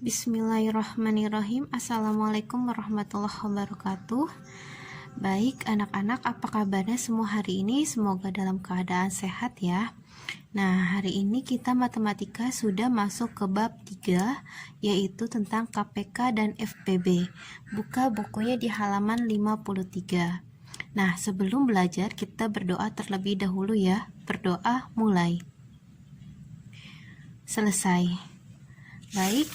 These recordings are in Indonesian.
Bismillahirrahmanirrahim. Assalamualaikum warahmatullahi wabarakatuh. Baik anak-anak, apa kabarnya semua hari ini? Semoga dalam keadaan sehat ya. Nah, hari ini kita matematika sudah masuk ke bab 3, yaitu tentang KPK dan FPB. Buka bukunya di halaman 53. Nah, sebelum belajar kita berdoa terlebih dahulu ya. Berdoa mulai. Selesai. Baik,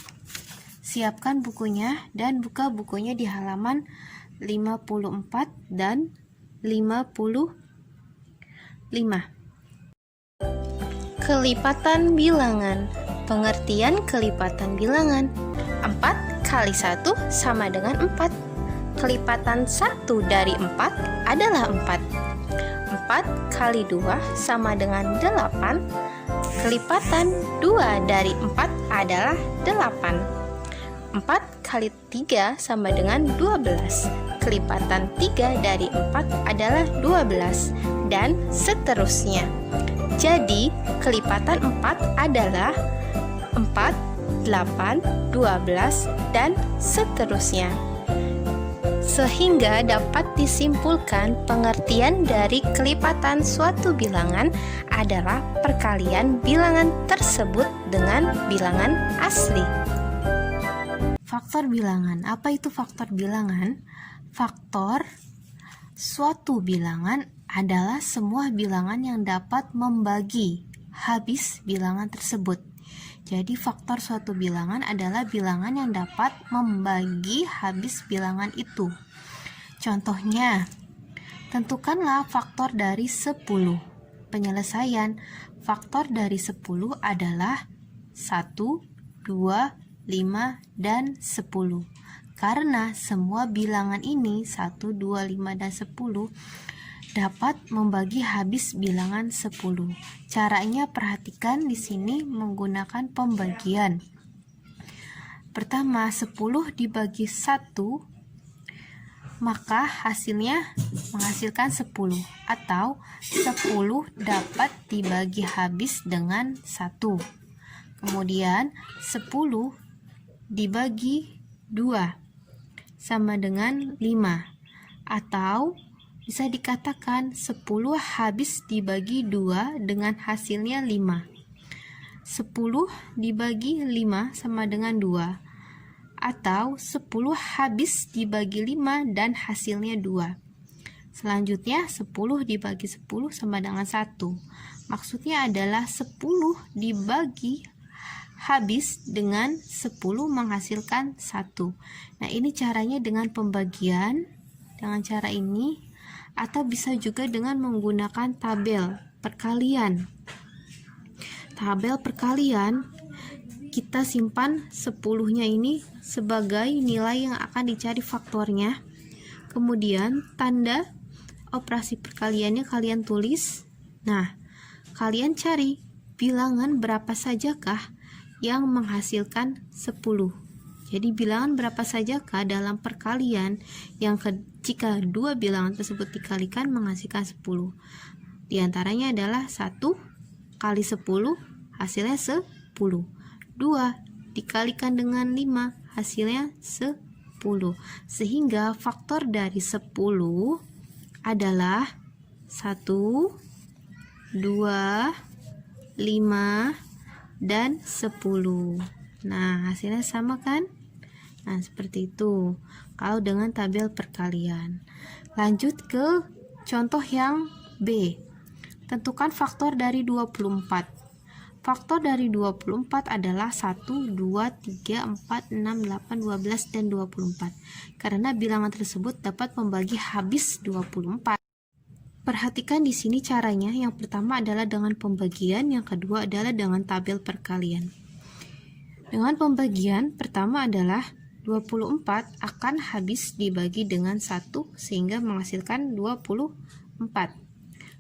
siapkan bukunya dan buka bukunya di halaman 54 dan 55. Kelipatan bilangan. Pengertian kelipatan bilangan. 4 kali 1 sama dengan 4. Kelipatan 1 dari 4 adalah 4. 4 kali 2 sama dengan 8. Kelipatan 2 dari 4 adalah 8. 4 kali 3 sama dengan 12. Kelipatan 3 dari 4 adalah 12. Dan seterusnya. Jadi, kelipatan 4 adalah 4, 8, 12, dan seterusnya. Sehingga dapat disimpulkan pengertian dari kelipatan suatu bilangan adalah perkalian bilangan tersebut dengan bilangan asli. Faktor bilangan. Apa itu faktor bilangan? Faktor suatu bilangan adalah semua bilangan yang dapat membagi habis bilangan tersebut. Jadi faktor suatu bilangan adalah bilangan yang dapat membagi habis bilangan itu. Contohnya, tentukanlah faktor dari 10. Penyelesaian faktor dari 10 adalah 1, 2, 5, dan 10. Karena semua bilangan ini 1, 2, 5, dan 10 dapat membagi habis bilangan 10. Caranya perhatikan di sini menggunakan pembagian. Pertama, 10 dibagi 1, maka hasilnya menghasilkan 10. Atau 10 dapat dibagi habis dengan 1. Kemudian 10 dibagi 2 sama dengan 5. Atau bisa dikatakan 10 habis dibagi 2 dengan hasilnya 5. 10 dibagi 5 sama dengan 2. Atau 10 habis dibagi 5 dan hasilnya 2. Selanjutnya 10 dibagi 10 sama dengan 1. Maksudnya adalah 10 dibagi habis dengan 10 menghasilkan 1. Nah, ini caranya dengan pembagian, dengan cara ini. Atau bisa juga dengan menggunakan tabel perkalian. Tabel perkalian kita simpan 10-nya ini sebagai nilai yang akan dicari faktornya. Kemudian tanda operasi perkaliannya kalian tulis. Nah, kalian cari bilangan berapa sajakah yang menghasilkan 10. Jadi bilangan berapa sajakah dalam perkalian yang jika dua bilangan tersebut dikalikan menghasilkan 10. Di antaranya adalah 1 kali 10 hasilnya 10. 2 dikalikan dengan 5 hasilnya 10. Sehingga faktor dari 10 adalah 1, 2, 5, dan 10. Nah, hasilnya sama kan? Nah, seperti itu kalau dengan tabel perkalian. Lanjut ke contoh yang B. Tentukan faktor dari 24. Faktor dari 24 adalah 1, 2, 3, 4, 6, 8, 12, dan 24. Karena bilangan tersebut dapat membagi habis 24. Perhatikan di sini caranya. Yang pertama adalah dengan pembagian, yang kedua adalah dengan tabel perkalian. Dengan pembagian, pertama adalah 24 akan habis dibagi dengan 1 sehingga menghasilkan 24.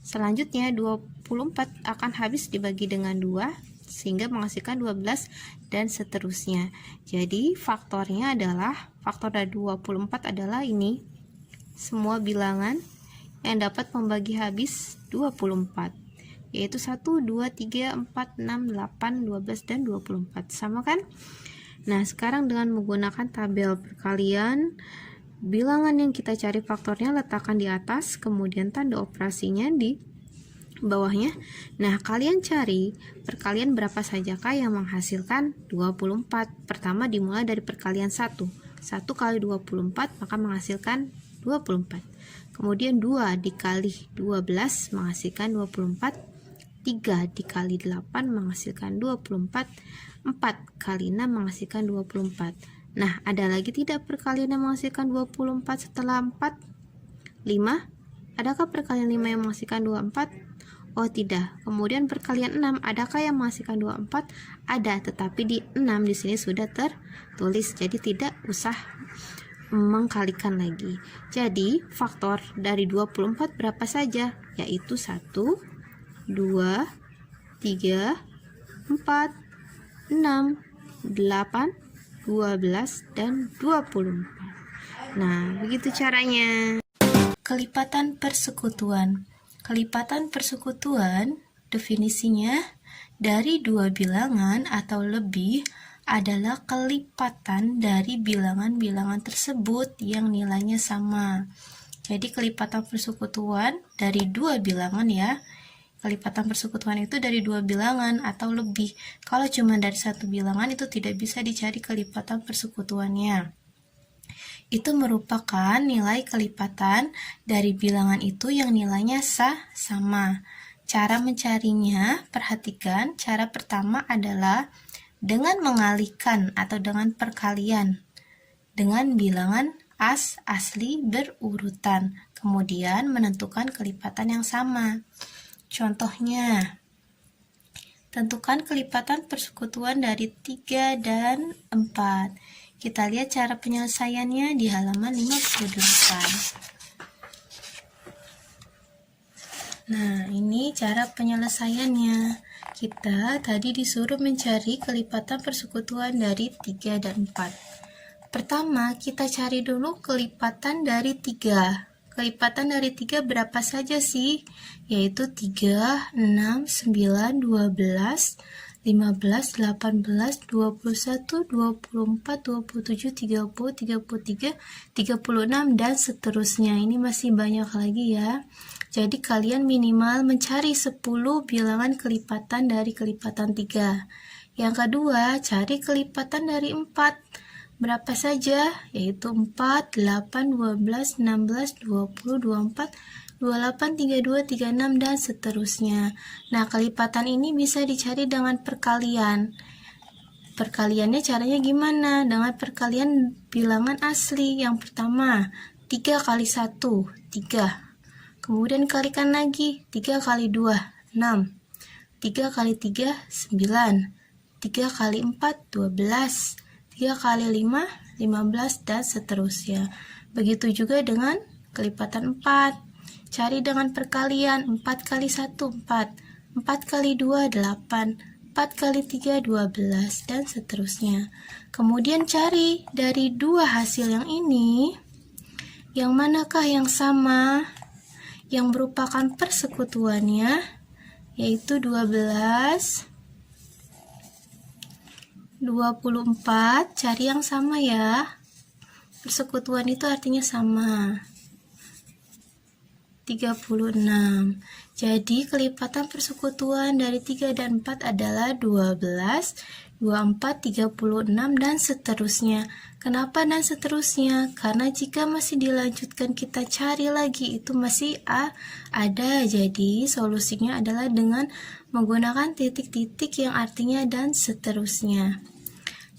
Selanjutnya 24 akan habis dibagi dengan 2 sehingga menghasilkan 12 dan seterusnya. Jadi faktornya adalah, faktor dari 24 adalah ini. Semua bilangan yang dapat membagi habis 24. Yaitu 1, 2, 3, 4, 6, 8, 12, dan 24. Sama kan? Nah, sekarang dengan menggunakan tabel perkalian, bilangan yang kita cari faktornya letakkan di atas, kemudian tanda operasinya di bawahnya. Nah, kalian cari perkalian berapa sajakah yang menghasilkan 24. Pertama dimulai dari perkalian 1. 1 kali 24 maka menghasilkan 24. Kemudian 2 dikali 12 menghasilkan 24. 3 dikali 8 menghasilkan 24. 4 kali 6 menghasilkan 24. Nah, ada lagi tidak perkalian yang menghasilkan 24 setelah 4? 5. Adakah perkalian 5 yang menghasilkan 24? Oh, tidak. Kemudian perkalian 6, adakah yang menghasilkan 24? Ada, tetapi di 6 di sini sudah tertulis, jadi tidak usah mengkalikan lagi. Jadi, faktor dari 24 berapa saja? Yaitu 1, 2, 3, 4, 6, 8, 12, dan 24. Nah, begitu caranya. Kelipatan persekutuan. Kelipatan persekutuan definisinya dari dua bilangan atau lebih adalah kelipatan dari bilangan-bilangan tersebut yang nilainya sama. Jadi kelipatan persekutuan dari dua bilangan ya. Kelipatan persekutuan itu dari dua bilangan atau lebih. Kalau cuma dari satu bilangan itu tidak bisa dicari kelipatan persekutuannya. Itu merupakan nilai kelipatan dari bilangan itu yang nilainya sama. Cara mencarinya, perhatikan, cara pertama adalah dengan mengalihkan atau dengan perkalian dengan bilangan asli berurutan, kemudian menentukan kelipatan yang sama. Contohnya, tentukan kelipatan persekutuan dari 3 dan 4. Kita lihat cara penyelesaiannya di halaman 58. Nah, ini cara penyelesaiannya. Kita tadi disuruh mencari kelipatan persekutuan dari 3 dan 4. Pertama, kita cari dulu kelipatan dari 3. Kelipatan dari 3 berapa saja sih? Yaitu 3, 6, 9, 12, 15, 18, 21, 24, 27, 30, 33, 36, dan seterusnya. Ini masih banyak lagi ya. Jadi kalian minimal mencari 10 bilangan kelipatan dari kelipatan 3. Yang kedua, cari kelipatan dari 4. Berapa saja? Yaitu 4, 8, 12, 16, 20, 24, 28, 32, 36, dan seterusnya. Nah, kelipatan ini bisa dicari dengan perkalian. Perkaliannya caranya gimana? Dengan perkalian bilangan asli. Yang pertama, 3 kali 1, 3. Kemudian kalikan lagi, 3 kali 2, 6. 3 kali 3, 9. 3 kali 4, 12. 3 kali 5, 15, dan seterusnya. Begitu juga dengan kelipatan 4. Cari dengan perkalian, 4 kali 1, 4. 4 kali 2, 8. 4 kali 3, 12, dan seterusnya. Kemudian cari dari dua hasil yang ini, yang manakah yang sama, yang merupakan persekutuannya, yaitu 12, 24, cari yang sama ya. Persekutuan itu artinya sama. 36. Jadi kelipatan persekutuan dari 3 dan 4 adalah 12, 24, 36, dan seterusnya. Kenapa dan seterusnya? Karena jika masih dilanjutkan kita cari lagi, itu masih ada. Jadi solusinya adalah dengan menggunakan titik-titik yang artinya dan seterusnya.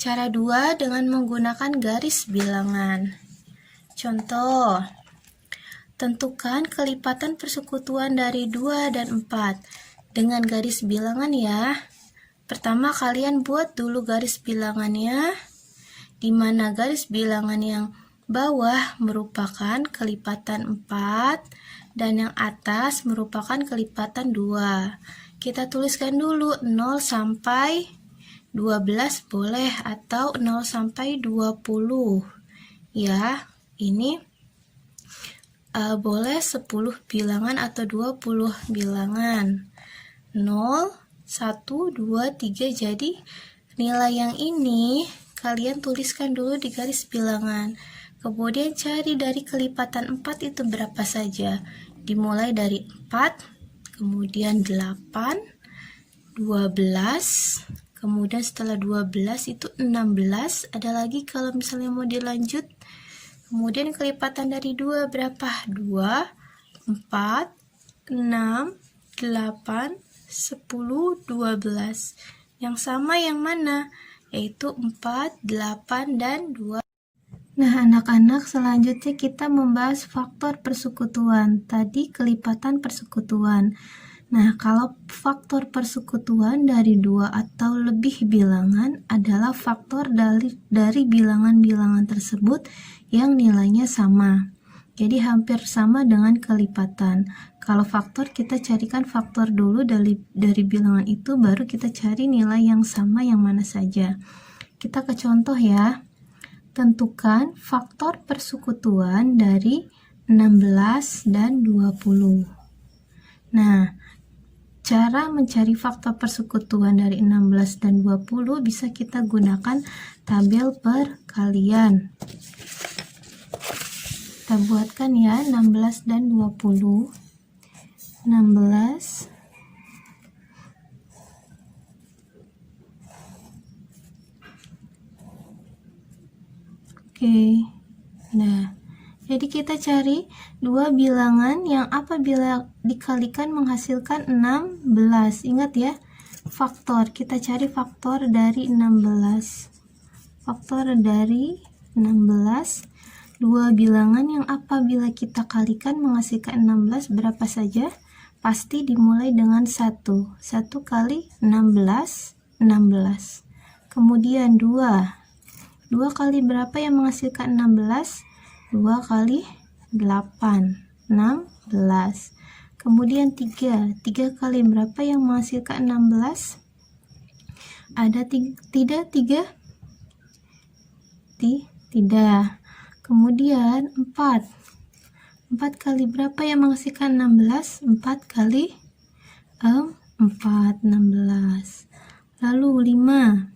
Cara 2 dengan menggunakan garis bilangan. Contoh, tentukan kelipatan persekutuan dari 2 dan 4 dengan garis bilangan ya. Pertama kalian buat dulu garis bilangannya, di mana garis bilangan yang bawah merupakan kelipatan 4 dan yang atas merupakan kelipatan 2. Kita tuliskan dulu 0 sampai 12 boleh, atau 0 sampai 20 ya. Ini boleh 10 bilangan atau 20 bilangan. 0, 1, 2, 3. Jadi nilai yang ini kalian tuliskan dulu di garis bilangan. Kemudian cari dari kelipatan 4 itu berapa saja. Dimulai dari 4, kemudian 8, 12, kemudian setelah 12 itu 16. Ada lagi kalau misalnya mau dilanjut. Kemudian kelipatan dari 2 berapa? 2, 4, 6, 8, 10, 12. Yang sama yang mana? Yaitu 4, 8, dan 2. Nah, anak-anak, selanjutnya kita membahas faktor persekutuan. Tadi kelipatan persekutuan. Nah, kalau faktor persekutuan dari 2 atau lebih bilangan adalah faktor dari bilangan-bilangan tersebut yang nilainya sama. Jadi hampir sama dengan kelipatan. Kalau faktor, kita carikan faktor dulu dari bilangan itu, baru kita cari nilai yang sama yang mana saja. Kita ke contoh ya. Tentukan faktor persekutuan dari 16 dan 20. Nah, cara mencari faktor persekutuan dari 16 dan 20 bisa kita gunakan tabel perkalian. Kita buatkan ya, 16 dan 20. 16 Oke. Nah, jadi kita cari dua bilangan yang apabila dikalikan menghasilkan 16. Ingat ya, faktor. Kita cari faktor dari 16. Faktor dari 16. Dua bilangan yang apabila kita kalikan menghasilkan 16 berapa saja? Pasti dimulai dengan 1. 1 kali 16, 16. Kemudian 2. 2 kali berapa yang menghasilkan 16? 2 kali 8, 16. Kemudian 3. 3 kali berapa yang menghasilkan 16? Ada tidak 3? Tidak. Kemudian 4. 4 kali berapa yang menghasilkan 16? 4 kali 4, 16. Lalu 5.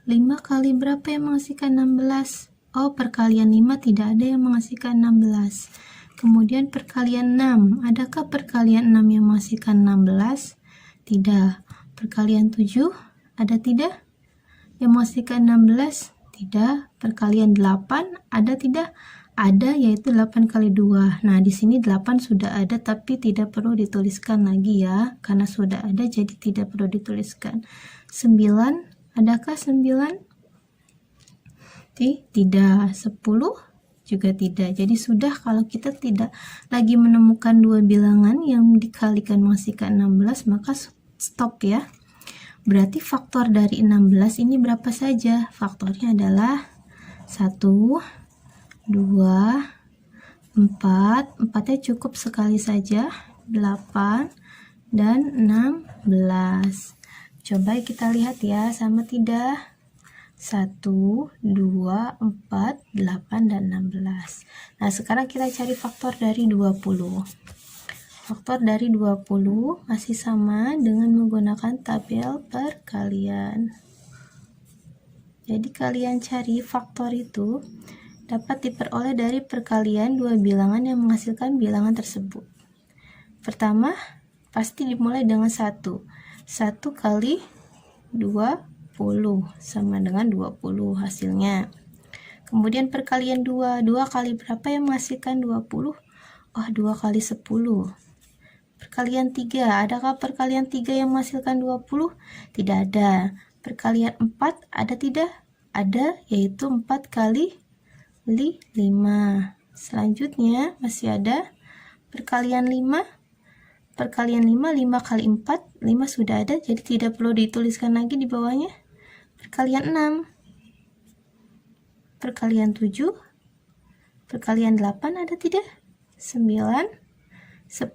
5 kali berapa yang menghasilkan 16? Oh, perkalian 5 tidak ada yang menghasilkan 16. Kemudian perkalian 6. Adakah perkalian 6 yang menghasilkan 16? Tidak. Perkalian 7. Ada tidak yang menghasilkan 16? Tidak. Perkalian 8 ada tidak? Ada, yaitu 8 kali 2. Nah, di sini 8 sudah ada tapi tidak perlu dituliskan lagi ya, karena sudah ada jadi tidak perlu dituliskan. 9, adakah 9? Tidak. 10 juga tidak. Jadi sudah, kalau kita tidak lagi menemukan dua bilangan yang dikalikan menghasilkan 16, maka stop ya. Berarti faktor dari 16 ini berapa saja? Faktornya adalah 1, 2, 4. 4-nya cukup sekali saja. 8 dan 16. Coba kita lihat ya, sama tidak? 1, 2, 4, 8, dan 16. Nah, sekarang kita cari faktor dari 20. Faktor dari 20 masih sama dengan menggunakan tabel perkalian. Jadi kalian cari faktor itu dapat diperoleh dari perkalian dua bilangan yang menghasilkan bilangan tersebut. Pertama, pasti dimulai dengan 1. 1 kali 20 sama dengan 20 hasilnya. Kemudian perkalian 2. 2 kali berapa yang menghasilkan 20? Oh, 2 kali 10. Perkalian 3, adakah perkalian 3 yang menghasilkan 20? Tidak ada. Perkalian 4, ada tidak? Ada, yaitu 4 kali 5. Selanjutnya masih ada perkalian 5. Perkalian 5, 5 kali 4, 5 sudah ada, jadi tidak perlu dituliskan lagi di bawahnya. Perkalian 6. Perkalian 7. Perkalian 8, ada tidak? 9. 10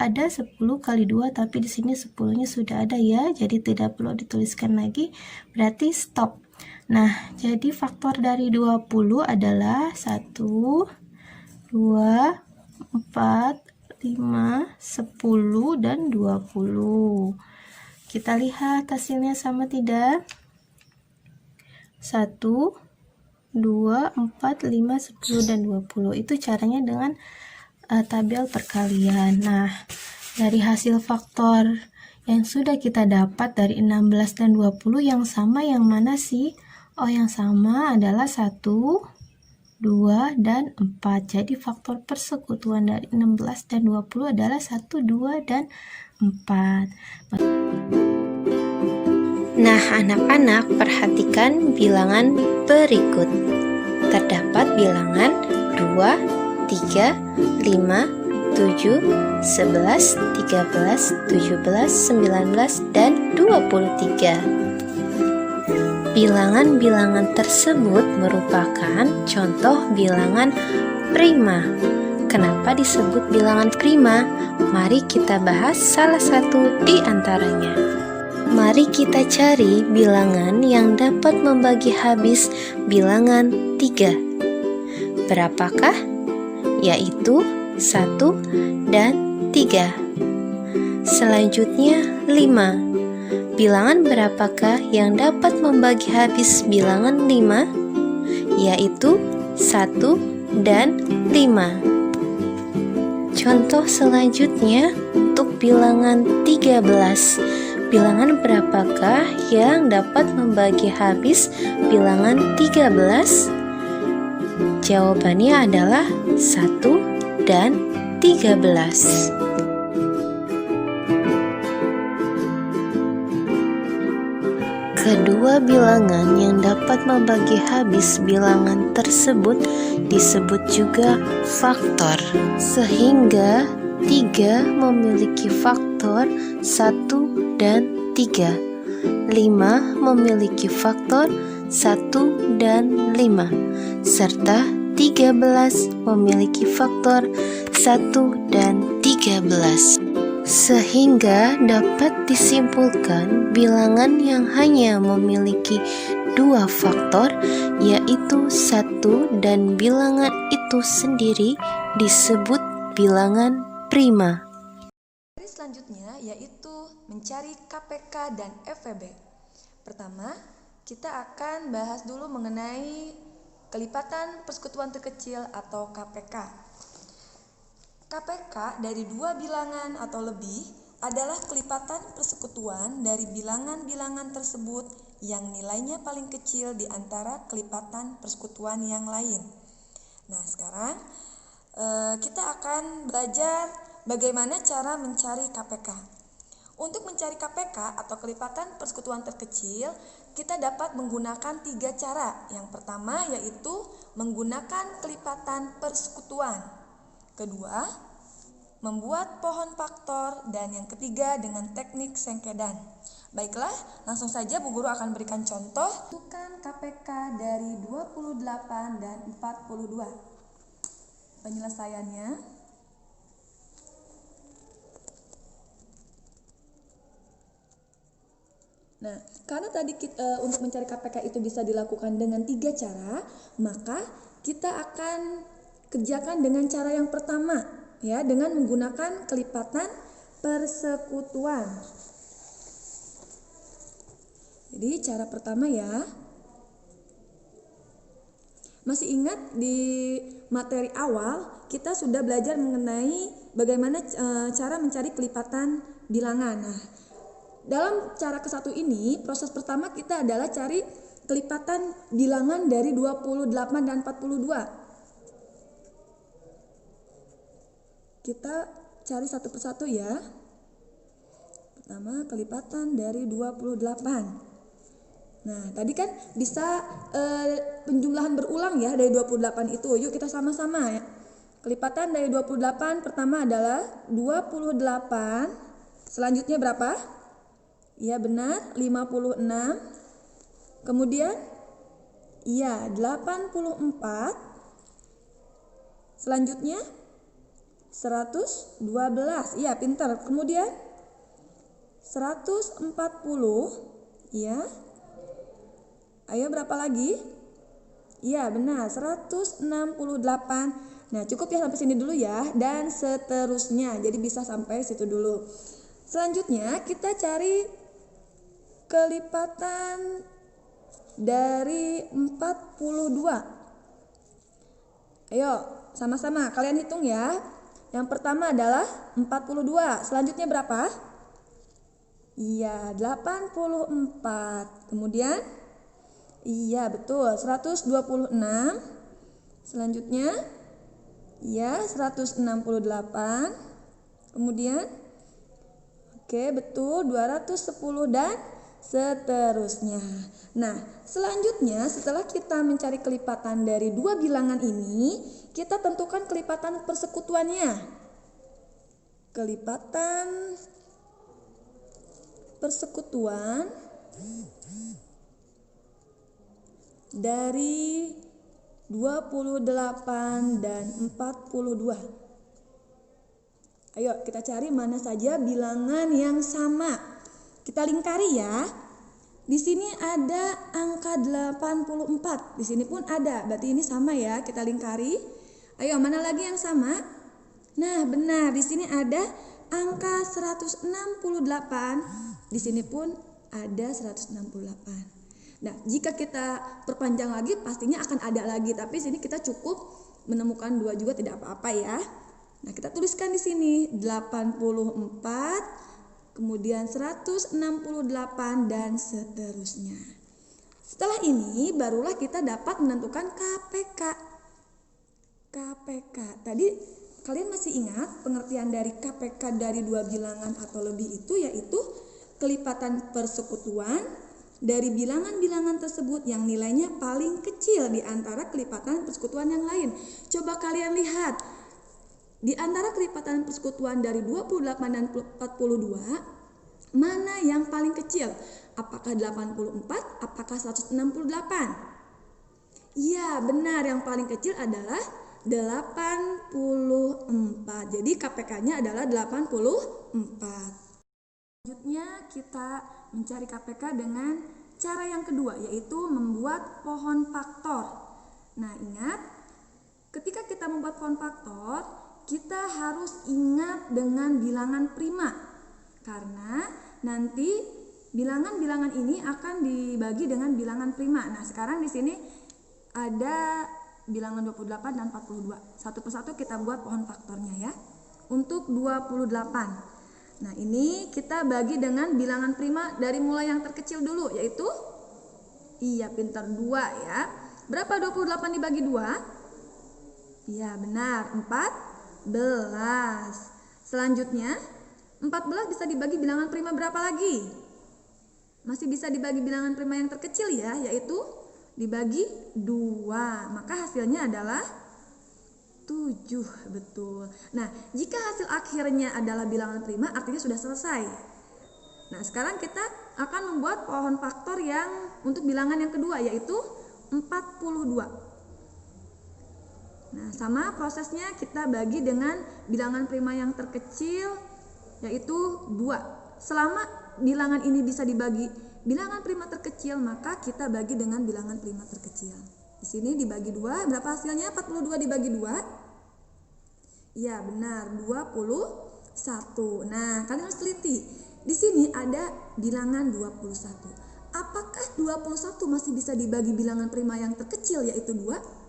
ada, 10 kali 2, tapi di sini 10-nya sudah ada ya, jadi tidak perlu dituliskan lagi, berarti stop. Nah, jadi faktor dari 20 adalah 1, 2, 4, 5, 10, dan 20. Kita lihat hasilnya sama tidak? 1, 2, 4, 5, 10, dan 20. Itu caranya dengan tabel perkalian. Nah, dari hasil faktor yang sudah kita dapat dari 16 dan 20, yang sama yang mana sih? Oh, yang sama adalah 1, 2, dan 4. Jadi faktor persekutuan dari 16 dan 20 adalah 1, 2, dan 4. Nah, anak-anak, perhatikan bilangan berikut. Terdapat bilangan 2, 3, 5, 7, 11, 13, 17, 19, dan 23. Bilangan-bilangan tersebut merupakan contoh bilangan prima. Kenapa disebut bilangan prima? Mari kita bahas salah satu di antaranya. Mari kita cari bilangan yang dapat membagi habis bilangan 3. Berapakah? Yaitu 1 dan 3. Selanjutnya 5. Bilangan berapakah yang dapat membagi habis bilangan 5? Yaitu 1 dan 5. Contoh selanjutnya untuk bilangan 13. Bilangan berapakah yang dapat membagi habis bilangan 13? Jawabannya adalah 1 dan 13. Kedua bilangan yang dapat membagi habis bilangan tersebut disebut juga faktor, sehingga 3 memiliki faktor 1 dan 3. 5 memiliki faktor 1 dan 5, serta 13 memiliki faktor 1 dan 13. Sehingga dapat disimpulkan bilangan yang hanya memiliki 2 faktor, yaitu 1, dan bilangan itu sendiri disebut bilangan prima. Selanjutnya yaitu mencari KPK dan FVB. Pertama, kita akan bahas dulu mengenai kelipatan persekutuan terkecil atau KPK. KPK dari 2 bilangan atau lebih adalah kelipatan persekutuan dari bilangan-bilangan tersebut yang nilainya paling kecil di antara kelipatan persekutuan yang lain. Nah, sekarang kita akan belajar bagaimana cara mencari KPK. Untuk mencari KPK atau kelipatan persekutuan terkecil, kita dapat menggunakan 3 cara. Yang pertama yaitu menggunakan kelipatan persekutuan. Kedua, membuat pohon faktor, dan yang ketiga dengan teknik sengkedan. Baiklah, langsung saja Bu Guru akan berikan contoh. Tentukan KPK dari 28 dan 42. Penyelesaiannya. Nah, karena tadi untuk mencari KPK itu bisa dilakukan dengan 3 cara, maka kita akan kerjakan dengan cara yang pertama, ya, dengan menggunakan kelipatan persekutuan. Jadi cara pertama ya. Masih ingat di materi awal kita sudah belajar mengenai bagaimana cara mencari kelipatan bilangan. Nah, dalam cara ke-1 ini, proses pertama kita adalah cari kelipatan bilangan dari 28 dan 42. Kita cari satu persatu ya. Pertama, kelipatan dari 28. Nah, tadi kan bisa penjumlahan berulang ya dari 28 itu. Yuk kita sama-sama ya. Kelipatan dari 28 pertama adalah 28. Selanjutnya berapa? Ya benar, 56. Kemudian iya 84. Selanjutnya 112. Iya, pintar. Kemudian 140. Iya. Ayo berapa lagi? Iya benar, 168. Nah cukup ya sampai sini dulu ya. Dan seterusnya, jadi bisa sampai situ dulu. Selanjutnya kita cari kelipatan dari 42? Ayo, sama-sama kalian hitung ya. Yang pertama adalah 42. Selanjutnya berapa? Iya, 84. Kemudian? Iya, betul. 126. Selanjutnya? Iya, 168. Kemudian? Oke, betul. 210 dan seterusnya. Nah, selanjutnya setelah kita mencari kelipatan dari dua bilangan ini, kita tentukan kelipatan persekutuannya. Kelipatan persekutuan dari 28 dan 42. Ayo kita cari mana saja bilangan yang sama. Kita lingkari ya. Di sini ada angka 84. Di sini pun ada. Berarti ini sama ya. Kita lingkari. Ayo, mana lagi yang sama? Nah, benar. Di sini ada angka 168. Di sini pun ada 168. Nah, jika kita perpanjang lagi pastinya akan ada lagi. Tapi sini kita cukup menemukan 2 juga tidak apa-apa ya. Nah, kita tuliskan di sini 84, kemudian 168 dan seterusnya. Setelah ini barulah kita dapat menentukan KPK. KPK. Tadi kalian masih ingat pengertian dari KPK dari dua bilangan atau lebih itu, yaitu kelipatan persekutuan dari bilangan-bilangan tersebut yang nilainya paling kecil di antara kelipatan persekutuan yang lain. Coba kalian lihat. Di antara kelipatan persekutuan dari 28 dan 42, mana yang paling kecil? Apakah 84? Apakah 168? Iya, benar, yang paling kecil adalah 84. Jadi KPK-nya adalah 84. Selanjutnya kita mencari KPK dengan cara yang kedua, yaitu membuat pohon faktor. Nah, ingat, ketika kita membuat pohon faktor, kita harus ingat dengan bilangan prima, karena nanti bilangan-bilangan ini akan dibagi dengan bilangan prima. Nah, sekarang di sini ada bilangan 28 dan 42. Satu persatu kita buat pohon faktornya ya. Untuk 28. Nah, ini kita bagi dengan bilangan prima dari mulai yang terkecil dulu, yaitu iya, pintar, 2 ya. Berapa 28 dibagi 2? Iya, benar, 14. Selanjutnya 14 bisa dibagi bilangan prima berapa lagi? Masih bisa dibagi bilangan prima yang terkecil ya, yaitu dibagi 2. Maka hasilnya adalah 7, betul. Nah, jika hasil akhirnya adalah bilangan prima, artinya sudah selesai. Nah, sekarang kita akan membuat pohon faktor yang untuk bilangan yang kedua, yaitu 42. Nah, sama prosesnya kita bagi dengan bilangan prima yang terkecil, yaitu 2. Selama bilangan ini bisa dibagi bilangan prima terkecil, maka kita bagi dengan bilangan prima terkecil. Di sini dibagi 2, berapa hasilnya? 42 dibagi 2. Ya, benar, 21. Nah, kalian harus teliti. Di sini ada bilangan 21. Apakah 21 masih bisa dibagi bilangan prima yang terkecil, yaitu 2?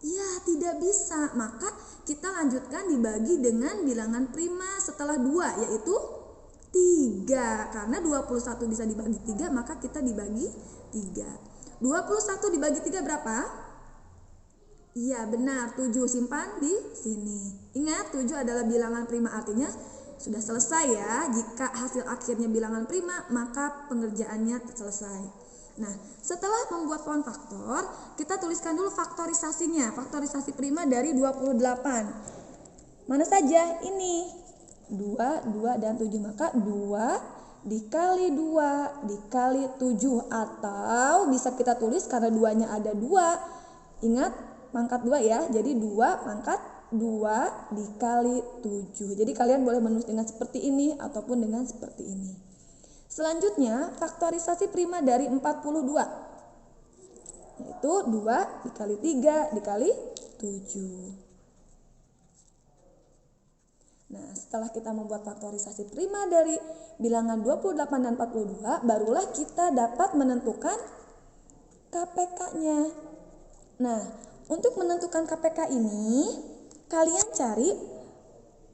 Ya, tidak bisa. Maka kita lanjutkan dibagi dengan bilangan prima setelah 2, yaitu 3. Karena 21 bisa dibagi 3, maka kita dibagi 3. 21 dibagi 3 berapa? Iya, benar, 7. Simpan di sini. Ingat, 7 adalah bilangan prima, artinya sudah selesai ya. Jika hasil akhirnya bilangan prima, maka pengerjaannya selesai. Nah, setelah membuat pohon faktor, kita tuliskan dulu faktorisasinya. Faktorisasi prima dari 28. Mana saja? Ini 2, 2, dan 7. Maka 2 dikali 2 dikali 7. Atau bisa kita tulis karena 2-nya ada 2. Ingat, pangkat 2 ya. Jadi 2 pangkat 2 dikali 7. Jadi kalian boleh menulis dengan seperti ini ataupun dengan seperti ini. Selanjutnya, faktorisasi prima dari 42. Yaitu 2 dikali 3 dikali 7. Nah, setelah kita membuat faktorisasi prima dari bilangan 28 dan 42, barulah kita dapat menentukan KPK-nya. Nah, untuk menentukan KPK ini, kalian cari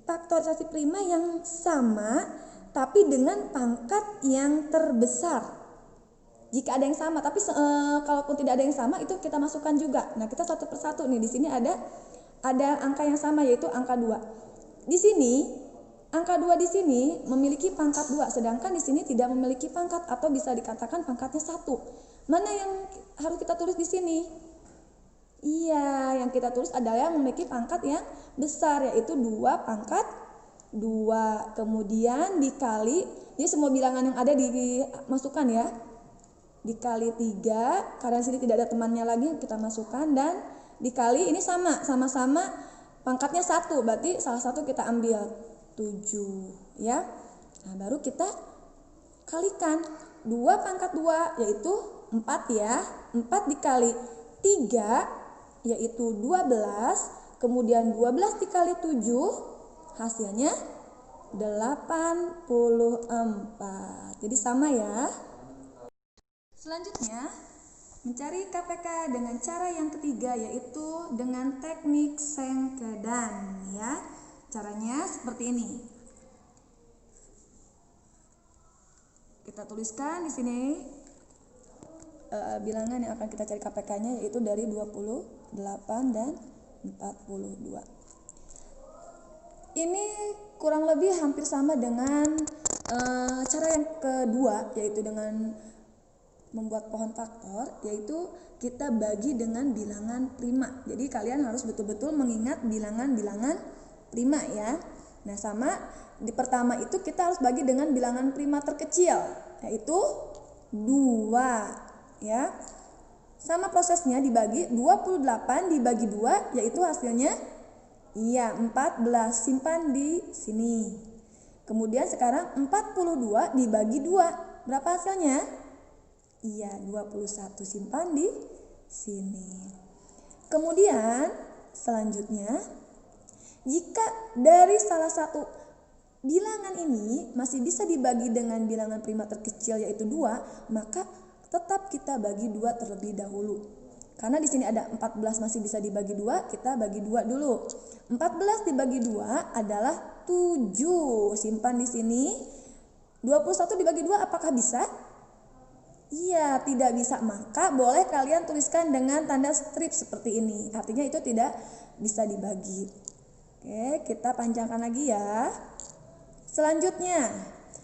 faktorisasi prima yang sama tapi dengan pangkat yang terbesar. Jika ada yang sama, tapi kalaupun tidak ada yang sama itu kita masukkan juga. Nah, kita satu persatu nih. Di sini ada angka yang sama yaitu angka 2. Di sini angka 2 di sini memiliki pangkat 2, sedangkan di sini tidak memiliki pangkat atau bisa dikatakan pangkatnya 1. Mana yang harus kita tulis di sini? Iya, yang kita tulis adalah yang memiliki pangkat yang besar, yaitu 2 pangkat 2. Kemudian dikali, jadi semua bilangan yang ada dimasukkan ya. Dikali 3, karena di sini tidak ada temannya lagi, kita masukkan, dan dikali ini sama-sama pangkatnya 1, berarti salah satu kita ambil 7 ya. Nah, baru kita kalikan 2 pangkat 2 yaitu 4 ya. 4 dikali 3 yaitu 12, kemudian 12 dikali 7 hasilnya 84. Jadi sama ya. Selanjutnya mencari KPK dengan cara yang ketiga yaitu dengan teknik sengkedan ya. Caranya seperti ini. Kita tuliskan di sini bilangan yang akan kita cari KPK-nya yaitu dari 28 dan 42. Ini kurang lebih hampir sama dengan cara yang kedua yaitu dengan membuat pohon faktor, yaitu kita bagi dengan bilangan prima. Jadi kalian harus betul-betul mengingat bilangan-bilangan prima ya. Nah, sama di pertama itu kita harus bagi dengan bilangan prima terkecil yaitu 2 ya. Sama prosesnya dibagi 28 dibagi 2 yaitu hasilnya 14, simpan di sini. Kemudian sekarang 42 dibagi 2, berapa hasilnya? 21, simpan di sini. Kemudian selanjutnya, jika dari salah satu bilangan ini masih bisa dibagi dengan bilangan prima terkecil yaitu 2, maka tetap kita bagi 2 terlebih dahulu. Karena di sini ada 14 masih bisa dibagi 2, kita bagi 2 dulu. 14 dibagi 2 adalah 7. Simpan di sini. 21 dibagi 2 apakah bisa? Iya, tidak bisa. Maka boleh kalian tuliskan dengan tanda strip seperti ini. Artinya itu tidak bisa dibagi. Oke, kita panjangkan lagi ya. Selanjutnya,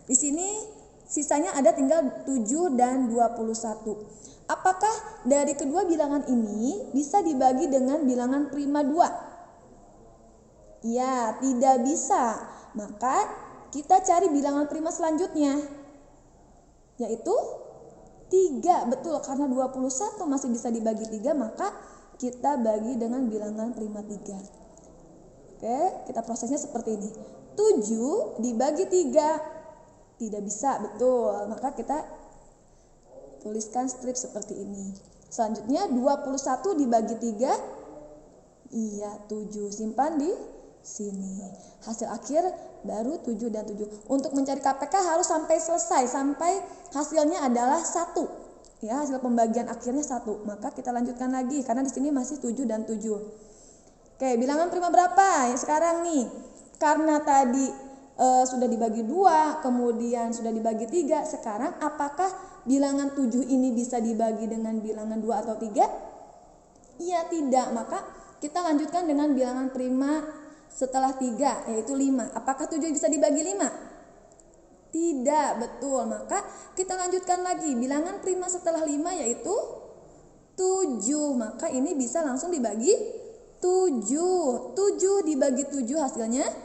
di sini sisanya ada tinggal 7 dan 21. Apakah dari kedua bilangan ini bisa dibagi dengan bilangan prima 2? Ya, tidak bisa. Maka kita cari bilangan prima selanjutnya, yaitu 3. Betul, karena 21 masih bisa dibagi 3, maka kita bagi dengan bilangan prima 3. Oke, kita prosesnya seperti ini. 7 dibagi 3 tidak bisa, betul. Maka kita tuliskan strip seperti ini. Selanjutnya 21 dibagi 3 7, simpan di sini. Hasil akhir baru 7 dan 7. Untuk mencari KPK harus sampai selesai, sampai hasilnya adalah 1. Ya, hasil pembagian akhirnya 1. Maka kita lanjutkan lagi karena di sini masih 7 dan 7. Oke, bilangan prima berapa ya sekarang nih? Karena tadi sudah dibagi 2, kemudian sudah dibagi 3. Sekarang apakah bilangan 7 ini bisa dibagi dengan bilangan 2 atau 3? Iya, tidak. Maka kita lanjutkan dengan bilangan prima setelah 3 yaitu 5. Apakah 7 bisa dibagi 5? Tidak, betul. Maka kita lanjutkan lagi. Bilangan prima setelah 5 yaitu 7. Maka ini bisa langsung dibagi 7. 7 dibagi 7 hasilnya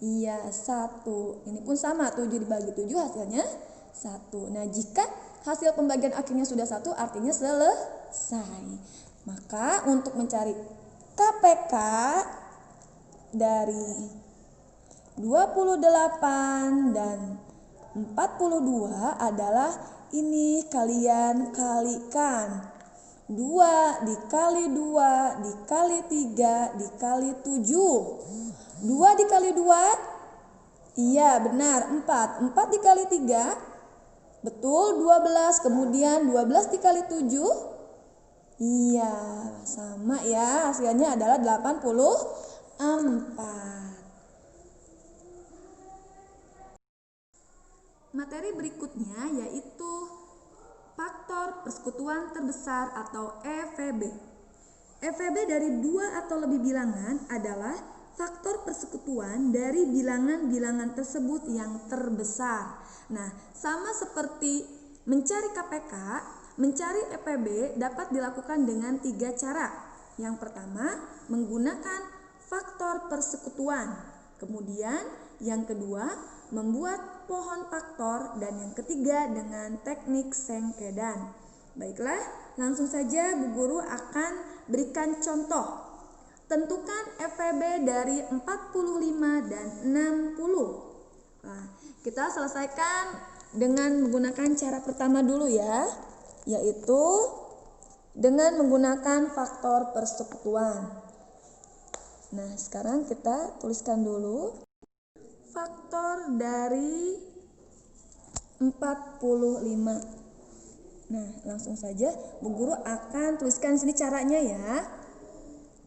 1. Ini pun sama, 7 dibagi 7 hasilnya 1. Nah, jika hasil pembagian akhirnya sudah 1 artinya selesai. Maka untuk mencari KPK dari 28 dan 42 adalah ini, kalian kalikan. 2 dikali 2 dikali 3 dikali 7. 2 dikali 2, iya benar 4. 4 dikali 3, betul 12. Kemudian 12 dikali 7, Iya, sama ya. Hasilnya adalah 84. Materi berikutnya yaitu faktor persekutuan terbesar atau EVB. EVB dari dua atau lebih bilangan adalah faktor persekutuan dari bilangan-bilangan tersebut yang terbesar. Nah, sama seperti mencari KPK, mencari EVB dapat dilakukan dengan 3 cara. Yang pertama, menggunakan faktor persekutuan. Kemudian, yang kedua, membuat pohon faktor, dan yang ketiga dengan teknik sengkedan. Baiklah, langsung saja Bu Guru akan berikan contoh. Tentukan EVB dari 45 dan 60. Nah, kita selesaikan dengan menggunakan cara pertama dulu ya, yaitu dengan menggunakan faktor persekutuan. Nah, sekarang kita tuliskan dulu faktor dari 45. Nah, langsung saja Bu Guru akan tuliskan sini caranya ya.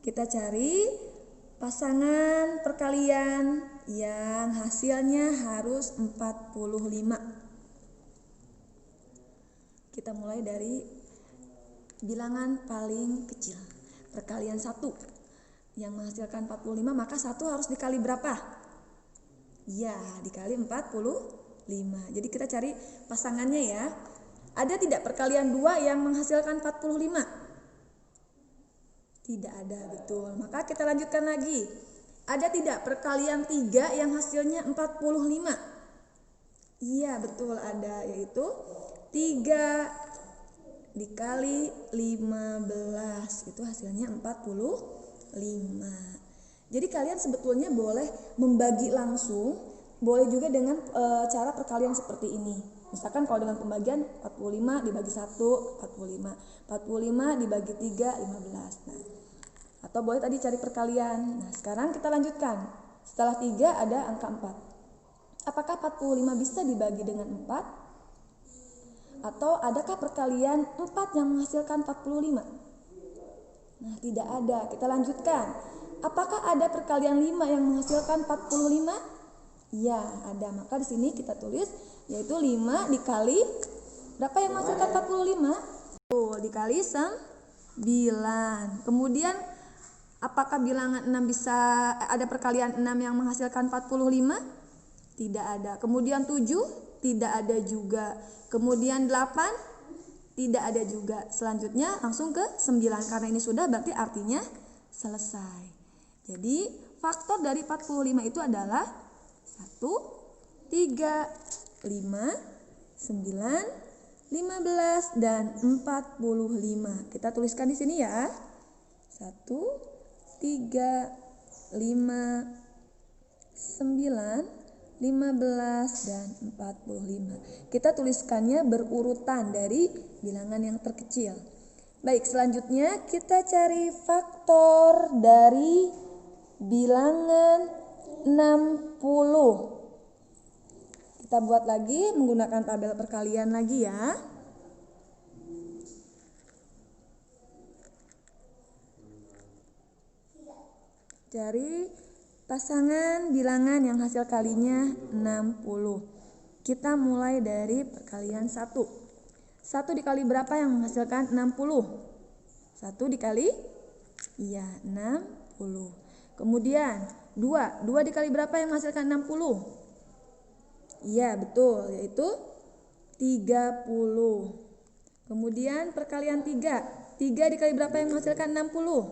Kita cari pasangan perkalian yang hasilnya harus 45. Kita mulai dari bilangan paling kecil. Perkalian 1 yang menghasilkan 45, maka 1 harus dikali berapa? Ya, dikali 45. Jadi kita cari pasangannya ya. Ada tidak perkalian 2 yang menghasilkan 45? Tidak ada, betul. Maka kita lanjutkan lagi. Ada tidak perkalian 3 yang hasilnya 45? Iya, betul ada, yaitu 3 dikali 15. Itu hasilnya 45. Jadi kalian sebetulnya boleh membagi langsung, boleh juga dengan cara perkalian seperti ini. Misalkan kalau dengan pembagian 45 dibagi 1, 45. 45 dibagi 3, 15. Nah, atau boleh tadi cari perkalian. Nah, sekarang kita lanjutkan. Setelah 3 ada angka 4. Apakah 45 bisa dibagi dengan 4? Atau adakah perkalian 4 yang menghasilkan 45? Nah, tidak ada. Kita lanjutkan. Apakah ada perkalian 5 yang menghasilkan 45? Iya, ada. Maka di sini kita tulis yaitu 5 dikali berapa yang menghasilkan 45? Tuh, dikali 9. Kemudian apakah bilangan 6 bisa ada perkalian 6 yang menghasilkan 45? Tidak ada. Kemudian 7 tidak ada juga. Kemudian 8 tidak ada juga. Selanjutnya langsung ke 9. Karena ini sudah berarti artinya selesai. Jadi faktor dari 45 itu adalah 1, 3, 5, 9, 15, dan 45. Kita tuliskan di sini ya. 1, 3, 5, 9, 15, dan 45. Kita tuliskannya berurutan dari bilangan yang terkecil. Baik, selanjutnya kita cari faktor dari bilangan 60. Kita buat lagi menggunakan tabel perkalian lagi ya. Cari pasangan bilangan yang hasil kalinya 60. Kita mulai dari perkalian 1. 1 dikali berapa yang menghasilkan 60? 1 dikali? Iya, 60. Kemudian 2 dikali berapa yang menghasilkan 60? Iya, betul, yaitu 30. Kemudian perkalian 3 dikali berapa yang menghasilkan 60?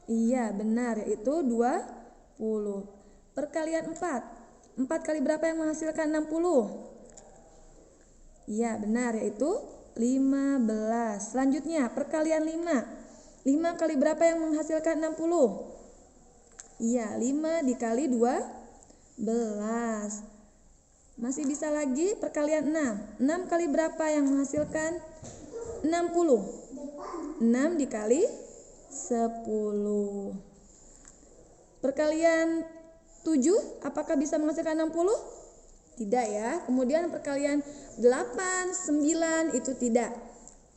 Iya, benar, yaitu 20. Perkalian 4 kali berapa yang menghasilkan 60? Iya, benar, yaitu 15. Selanjutnya perkalian 5 kali berapa yang menghasilkan 60? Iya, 5 dikali 12. Masih bisa lagi perkalian 6 kali berapa yang menghasilkan 60? 6 dikali 10. Perkalian 7 apakah bisa menghasilkan 60? Tidak ya. Kemudian perkalian 8, 9 itu tidak.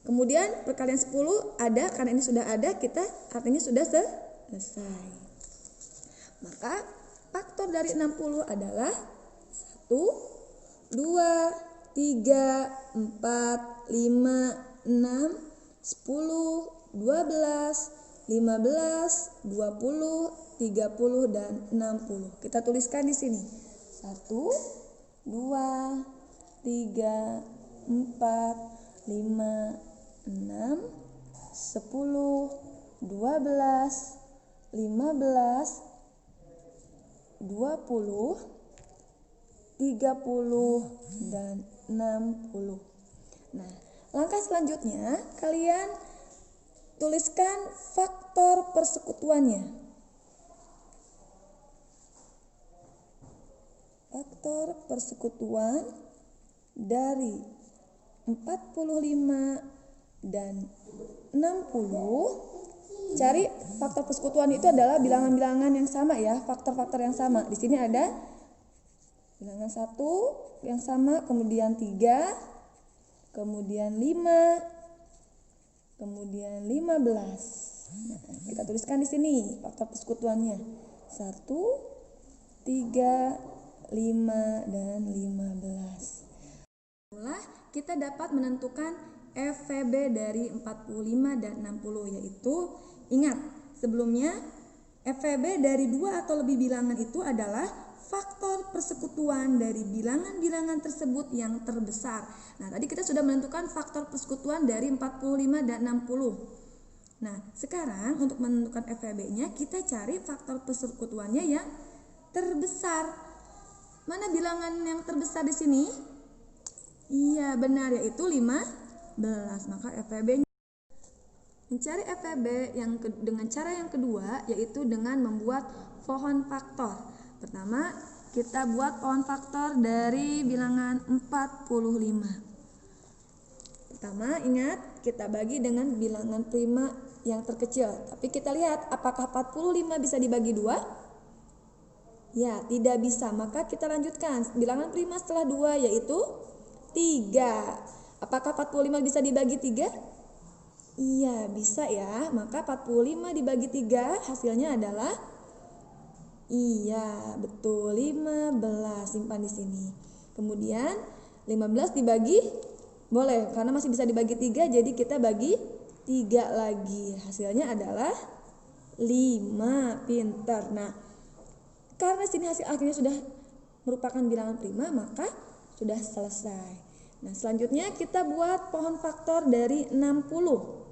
Kemudian perkalian 10 ada, karena ini sudah ada, kita artinya sudah selesai. Maka faktor dari 60 adalah 1, 2, 3, 4, 5, 6, 10, 12, 15, 20, 30, dan 60. Kita tuliskan di sini. 1, 2, 3, 4, 5, 6, 10, 12, 15, 20, 30, dan 60. Nah, langkah selanjutnya kalian tuliskan faktor persekutuannya. Faktor persekutuan dari 45 dan 60. Cari faktor persekutuan itu adalah bilangan-bilangan yang sama ya, faktor-faktor yang sama. Di sini ada bilangan 1 yang sama, kemudian 3, kemudian 5, kemudian 15. Nah, kita tuliskan di sini faktor persekutuannya. 1, 3, 5, dan 15. Kita dapat menentukan FVB dari 45 dan 60, yaitu ingat sebelumnya FVB dari 2 atau lebih bilangan itu adalah faktor persekutuan dari bilangan-bilangan tersebut yang terbesar. Nah, tadi kita sudah menentukan faktor persekutuan dari 45 dan 60. Nah, sekarang untuk menentukan FVB-nya kita cari faktor persekutuannya yang terbesar. Mana bilangan yang terbesar di sini? Iya, benar, yaitu 15. Maka FVB-nya. Mencari FVB dengan cara yang kedua yaitu dengan membuat pohon faktor. Pertama, kita buat pohon faktor dari bilangan 45. Pertama, ingat kita bagi dengan bilangan prima yang terkecil. Tapi kita lihat apakah 45 bisa dibagi 2? Ya, tidak bisa. Maka kita lanjutkan. Bilangan prima setelah 2 yaitu 3. Apakah 45 bisa dibagi 3? Iya, bisa ya. Maka 45 dibagi 3 hasilnya adalah, iya, betul, 15. Simpan di sini. Kemudian 15 dibagi, boleh, karena masih bisa dibagi 3, jadi kita bagi 3 lagi. Hasilnya adalah 5. Pintar. Nah, karena sini hasil akhirnya sudah merupakan bilangan prima, maka sudah selesai. Nah, selanjutnya kita buat pohon faktor dari 60.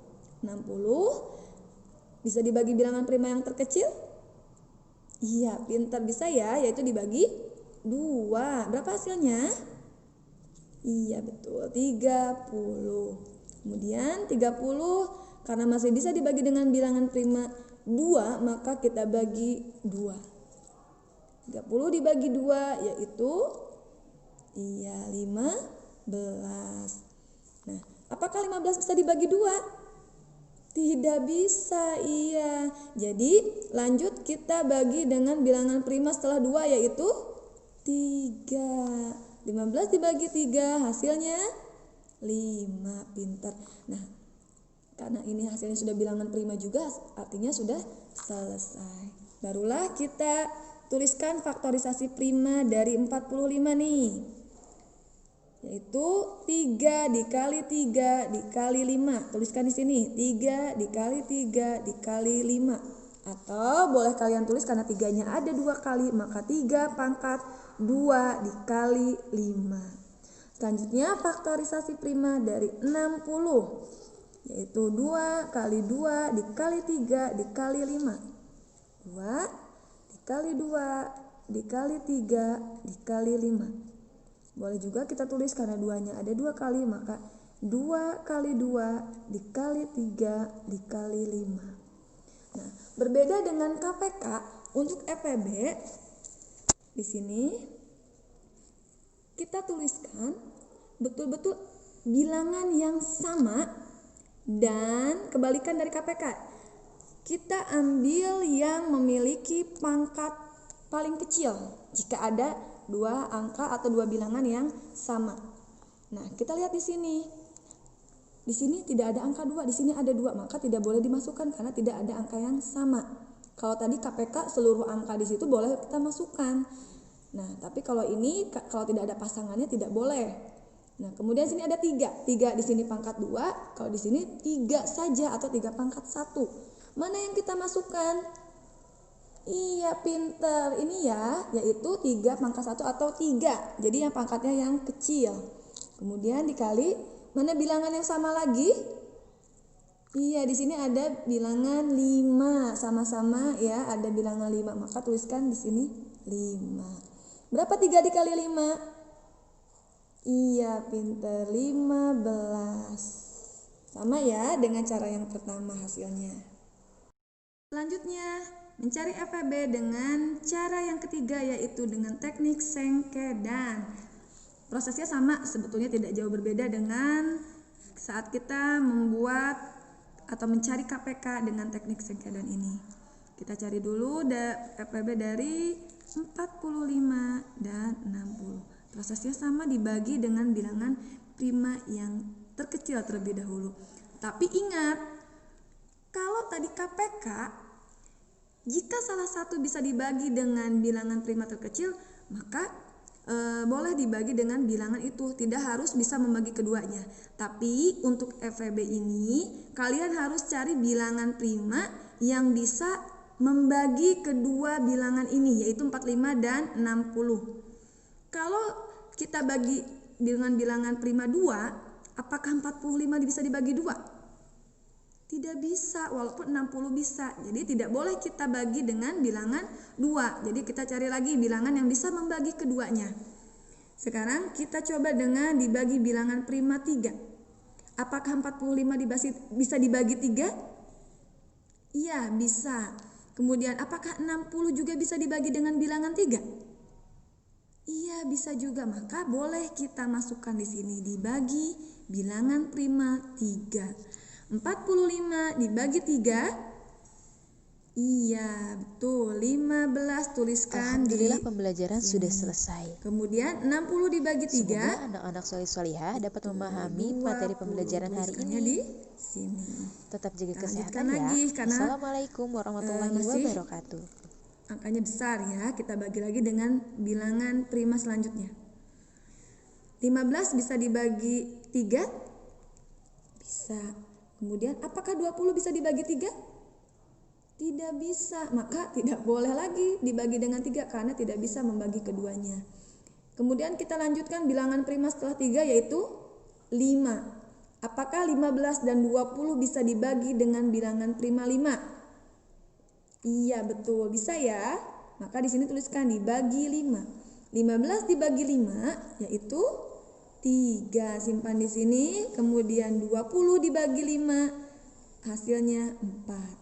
60 bisa dibagi bilangan prima yang terkecil? Iya, pintar, bisa ya, yaitu dibagi 2. Berapa hasilnya? Iya, betul, 30. Kemudian 30 karena masih bisa dibagi dengan bilangan prima 2, maka kita bagi 2. 30 dibagi 2 yaitu, iya, 15. Nah, apakah 15 bisa dibagi 2? Tidak bisa, iya. Jadi lanjut kita bagi dengan bilangan prima setelah 2 yaitu 3. 15 dibagi 3 hasilnya 5. Pintar. Nah, karena ini hasilnya sudah bilangan prima juga, artinya sudah selesai. Barulah kita tuliskan faktorisasi prima dari 45 nih. Yaitu 3 dikali 3 dikali 5. Tuliskan di sini 3 dikali 3 dikali 5. Atau boleh kalian tulis karena 3-nya ada 2 kali, maka 3 pangkat 2 dikali 5. Selanjutnya faktorisasi prima dari 60. Yaitu 2 kali 2 dikali 3 dikali 5. 2 dikali 2 dikali 3 dikali 5. Boleh juga kita tulis karena 2-nya ada 2 kali, maka 2 kali 2 dikali 3 dikali 5. Nah, berbeda dengan KPK, untuk FVB di sini kita tuliskan betul-betul bilangan yang sama dan kebalikan dari KPK. Kita ambil yang memiliki pangkat paling kecil jika ada 2 angka atau 2 bilangan yang sama. Nah, kita lihat di sini. Di sini tidak ada angka 2, di sini ada 2, maka tidak boleh dimasukkan karena tidak ada angka yang sama. Kalau tadi KPK seluruh angka di situ boleh kita masukkan. Nah, tapi kalau ini kalau tidak ada pasangannya tidak boleh. Nah, kemudian sini ada 3. 3 di sini pangkat 2, kalau di sini 3 saja atau 3 pangkat 1. Mana yang kita masukkan? Iya, pinter. Ini ya, yaitu 3 pangkat 1 atau 3. Jadi yang pangkatnya yang kecil. Kemudian dikali, mana bilangan yang sama lagi? Iya, di sini ada bilangan 5. Sama-sama ya, ada bilangan 5. Maka tuliskan di sini 5. Berapa 3 dikali 5? Iya, pinter. 15. Sama ya dengan cara yang pertama hasilnya. Selanjutnya, mencari FEB dengan cara yang ketiga, yaitu dengan teknik sengkedan. Prosesnya sama, sebetulnya tidak jauh berbeda dengan saat kita membuat atau mencari KPK dengan teknik sengkedan ini. Kita cari dulu FEB dari 45 dan 60. Prosesnya sama, dibagi dengan bilangan prima yang terkecil terlebih dahulu. Tapi ingat, kalau tadi KPK, jika salah satu bisa dibagi dengan bilangan prima terkecil, maka boleh dibagi dengan bilangan itu. Tidak harus bisa membagi keduanya. Tapi untuk FEB ini, kalian harus cari bilangan prima yang bisa membagi kedua bilangan ini, yaitu 45 dan 60. Kalau kita bagi dengan bilangan prima 2, apakah 45 bisa dibagi 2? Tidak bisa, walaupun 60 bisa. Jadi tidak boleh kita bagi dengan bilangan 2. Jadi kita cari lagi bilangan yang bisa membagi keduanya. Sekarang kita coba dengan dibagi bilangan prima 3. Apakah 45 bisa dibagi 3? Iya, bisa. Kemudian apakah 60 juga bisa dibagi dengan bilangan 3? Iya, bisa juga. Maka boleh kita masukkan di sini dibagi bilangan prima 3. 45 dibagi 3. Iya, betul. 15 tuliskan. Alhamdulillah pembelajaran sudah selesai. Kemudian 60 dibagi 3. Semoga anak-anak soleh-solihah dapat memahami materi pembelajaran hari ini. Di sini. Tetap jaga Kita kesehatan lanjutkan ya. lagi, karena Assalamualaikum warahmatullahi masih wabarakatuh. angkanya besar ya. Kita bagi lagi dengan bilangan prima selanjutnya. 15 bisa dibagi 3? Bisa. Kemudian apakah 20 bisa dibagi 3? Tidak bisa, maka tidak boleh lagi dibagi dengan 3 karena tidak bisa membagi keduanya. Kemudian kita lanjutkan bilangan prima setelah 3, yaitu 5. Apakah 15 dan 20 bisa dibagi dengan bilangan prima 5? Iya, betul, bisa ya. Maka di sini tuliskan dibagi 5. 15 dibagi 5 yaitu 3, simpan di sini. Kemudian 20 dibagi 5, hasilnya 4.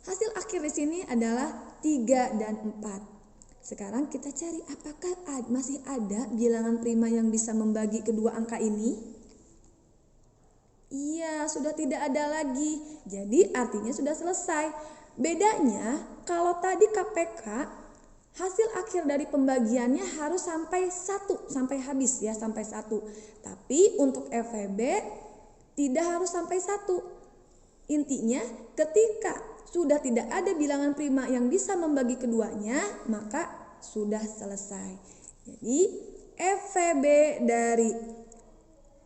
Hasil akhir di sini adalah 3 dan 4. Sekarang kita cari apakah masih ada bilangan prima yang bisa membagi kedua angka ini? Iya, sudah tidak ada lagi. Jadi artinya sudah selesai. Bedanya kalau tadi KPK, hasil akhir dari pembagiannya harus sampai 1, sampai habis ya, sampai 1. Tapi untuk FEB tidak harus sampai 1. Intinya ketika sudah tidak ada bilangan prima yang bisa membagi keduanya, maka sudah selesai. Jadi FEB dari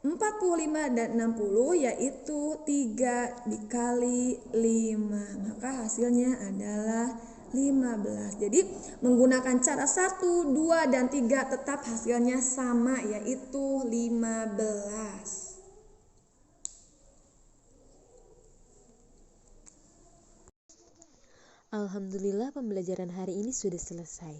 45 dan 60 yaitu 3 dikali 5. Maka hasilnya adalah 15. Jadi menggunakan cara 1, 2, dan 3 tetap hasilnya sama, yaitu 15. Alhamdulillah pembelajaran hari ini sudah selesai.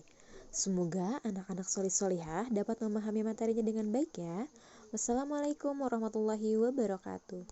Semoga anak-anak soleh-solihah dapat memahami materinya dengan baik ya. Wassalamualaikum warahmatullahi wabarakatuh.